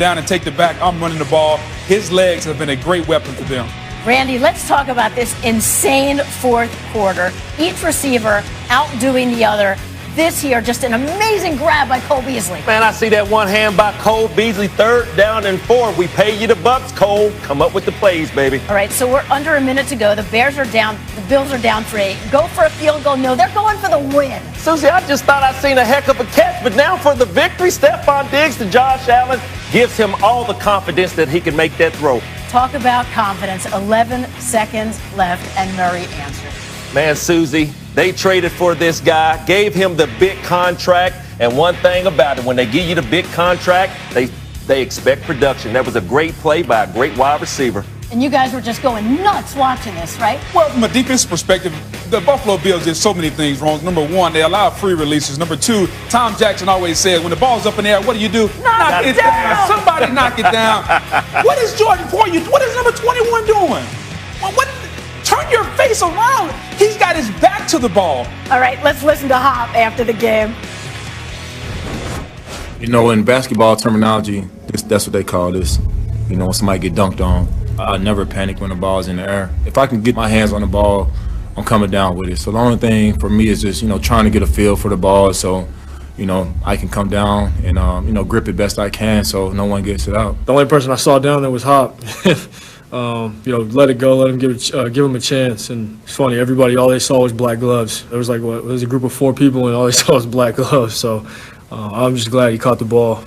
down and take the back. I'm running the ball. His legs have been a great weapon for them. Randy, let's talk about this insane fourth quarter. Each receiver outdoing the other. This here, just an amazing grab by Cole Beasley. Man, I see that one hand by Cole Beasley, 3rd down and 4. We pay you the bucks, Cole. Come up with the plays, baby. All right, so we're under a minute to go. The Bears are down. The Bills are down 3. Go for a field goal. No, they're going for the win. Susie, I just thought I seen a heck of a catch, but now for the victory, Stephon Diggs to Josh Allen gives him all the confidence that he can make that throw. Talk about confidence. 11 seconds left, and Murray answered. Man, Susie, they traded for this guy, gave him the big contract, and one thing about it, when they give you the big contract, they expect production. That was a great play by a great wide receiver. And you guys were just going nuts watching this, right? Well, from a defensive perspective, the Buffalo Bills did so many things wrong. Number one, they allow free releases. Number two, Tom Jackson always said, when the ball's up in the air, what do? Knock it down. Somebody knock it down. What is Jordan for you? What is number 21 doing? Turn your face around. He's got his back to the ball. All right, let's listen to Hop after the game. You know, in basketball terminology, that's what they call this. You know, when somebody get dunked on, I never panic when the ball's in the air. If I can get my hands on the ball, I'm coming down with it. So the only thing for me is just, trying to get a feel for the ball so, I can come down and, grip it best I can so no one gets it out. The only person I saw down there was Hop. Let it go, let him give him a chance. And it's funny, everybody, all they saw was black gloves. There was it was a group of 4 people, and all they saw was black gloves. So I'm just glad he caught the ball.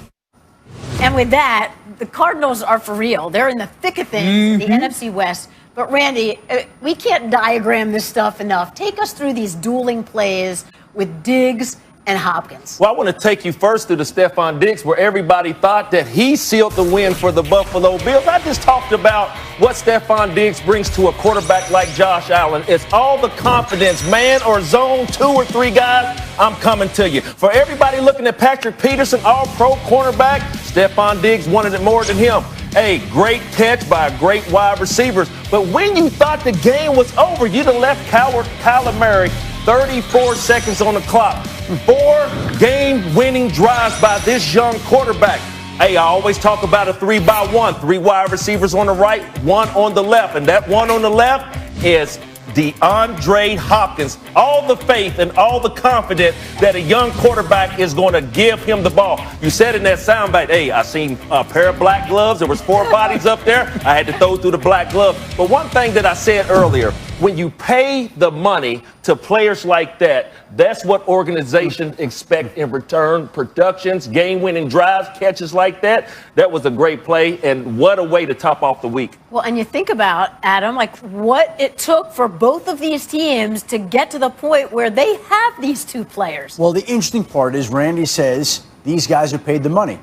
And with that, the Cardinals are for real. They're in the thick of things, the NFC West. But Randy, we can't diagram this stuff enough. Take us through these dueling plays with Diggs and Hopkins. Well, I want to take you first to the Stephon Diggs, where everybody thought that he sealed the win for the Buffalo Bills. I just talked about what Stephon Diggs brings to a quarterback like Josh Allen. It's all the confidence, man or zone, 2 or 3 guys, I'm coming to you. For everybody looking at Patrick Peterson, all-pro cornerback, Stephon Diggs wanted it more than him. Hey, great catch by a great wide receivers. But when you thought the game was over, you'd have left Kyler Murray 34 seconds on the clock. 4 game-winning drives by this young quarterback. Hey, I always talk about a 3-by-1. 3 wide receivers on the right, 1 on the left. And that 1 on the left is DeAndre Hopkins. All the faith and all the confidence that a young quarterback is going to give him the ball. You said in that soundbite, hey, I seen a pair of black gloves. There was 4 bodies up there. I had to throw through the black glove. But one thing that I said earlier, when you pay the money to players like that, that's what organizations expect in return. Productions, game-winning drives, catches like that. That was a great play, and what a way to top off the week. Well, and you think about, Adam, what it took for both of these teams to get to the point where they have these 2 players. Well, the interesting part is Randy says these guys are paid the money.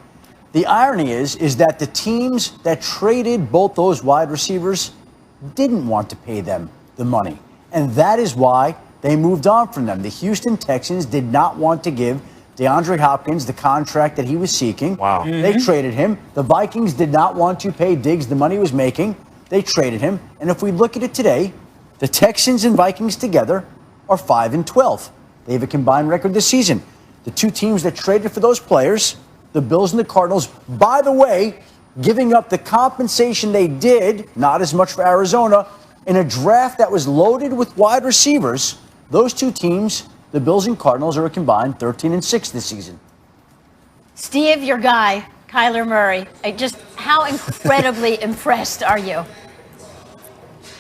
The irony is that the teams that traded both those wide receivers didn't want to pay them the money. And that is why they moved on from them. The Houston Texans did not want to give DeAndre Hopkins the contract that he was seeking. Wow. They traded him. The Vikings did not want to pay Diggs the money he was making. They traded him. And if we look at it today, the Texans and Vikings together are 5-12. They have a combined record this season. The 2 teams that traded for those players, the Bills and the Cardinals, by the way, giving up the compensation they did, not as much for Arizona, in a draft that was loaded with wide receivers. Those 2 teams, the Bills and Cardinals, are a combined 13-6 this season. Steve, your guy, Kyler Murray, just how incredibly impressed are you?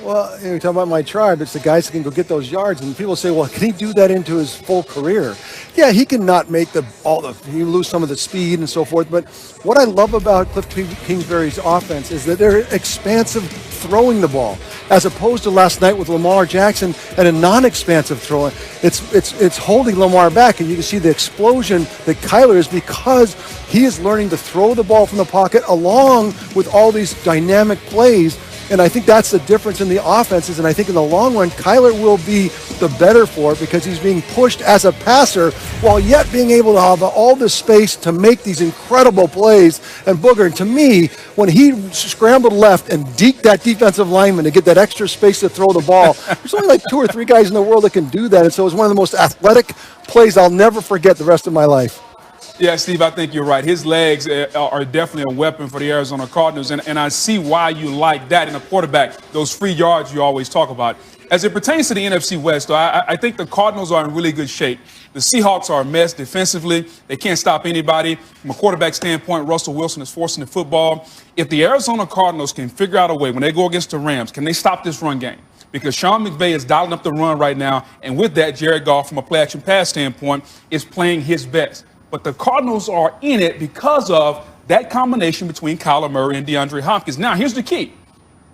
Well, you're talking about my tribe. It's the guys that can go get those yards. And people say, well, can he do that into his full career? Yeah, he can not make he lose some of the speed and so forth. But what I love about Cliff Kingsbury's offense is that they're expansive throwing the ball, as opposed to last night with Lamar Jackson and a non-expansive throwing. It's holding Lamar back, and you can see the explosion that Kyler is because he is learning to throw the ball from the pocket along with all these dynamic plays. And I think that's the difference in the offenses. And I think in the long run, Kyler will be the better for it because he's being pushed as a passer while yet being able to have all this space to make these incredible plays. And Booger, to me, when he scrambled left and deked that defensive lineman to get that extra space to throw the ball, there's only like 2 or 3 guys in the world that can do that. And so it was one of the most athletic plays I'll never forget the rest of my life. Yeah, Steve, I think you're right. His legs are definitely a weapon for the Arizona Cardinals, and I see why you like that in a quarterback, those free yards you always talk about. As it pertains to the NFC West, though, I think the Cardinals are in really good shape. The Seahawks are a mess defensively. They can't stop anybody. From a quarterback standpoint, Russell Wilson is forcing the football. If the Arizona Cardinals can figure out a way, when they go against the Rams, can they stop this run game? Because Sean McVay is dialing up the run right now, and with that, Jared Goff, from a play-action pass standpoint, is playing his best. But the Cardinals are in it because of that combination between Kyler Murray and DeAndre Hopkins. Now, here's the key.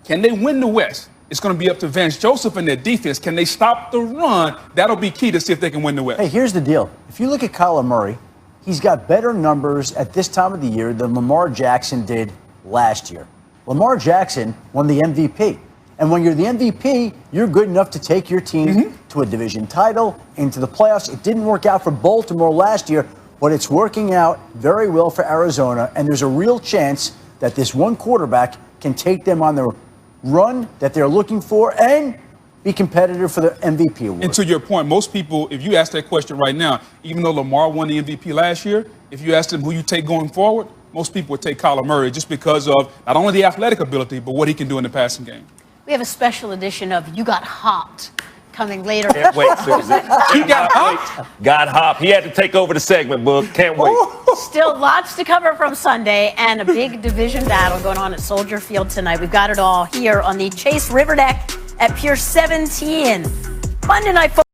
Can they win the West? It's going to be up to Vance Joseph and their defense. Can they stop the run? That'll be key to see if they can win the West. Hey, here's the deal. If you look at Kyler Murray, he's got better numbers at this time of the year than Lamar Jackson did last year. Lamar Jackson won the MVP. And when you're the MVP, you're good enough to take your team to a division title, into the playoffs. It didn't work out for Baltimore last year, but it's working out very well for Arizona. And there's a real chance that this one quarterback can take them on the run that they're looking for and be competitive for the MVP award. And to your point, most people, if you ask that question right now, even though Lamar won the MVP last year, if you ask them who you take going forward, most people would take Kyler Murray just because of not only the athletic ability, but what he can do in the passing game. We have a special edition of You Got Hopped coming later. Can't wait, Susan. He got hopped. Got hopped. He had to take over the segment, Book. Can't wait. Still lots to cover from Sunday and a big division battle going on at Soldier Field tonight. We've got it all here on the Chase River Deck at Pier 17. Monday Night Football.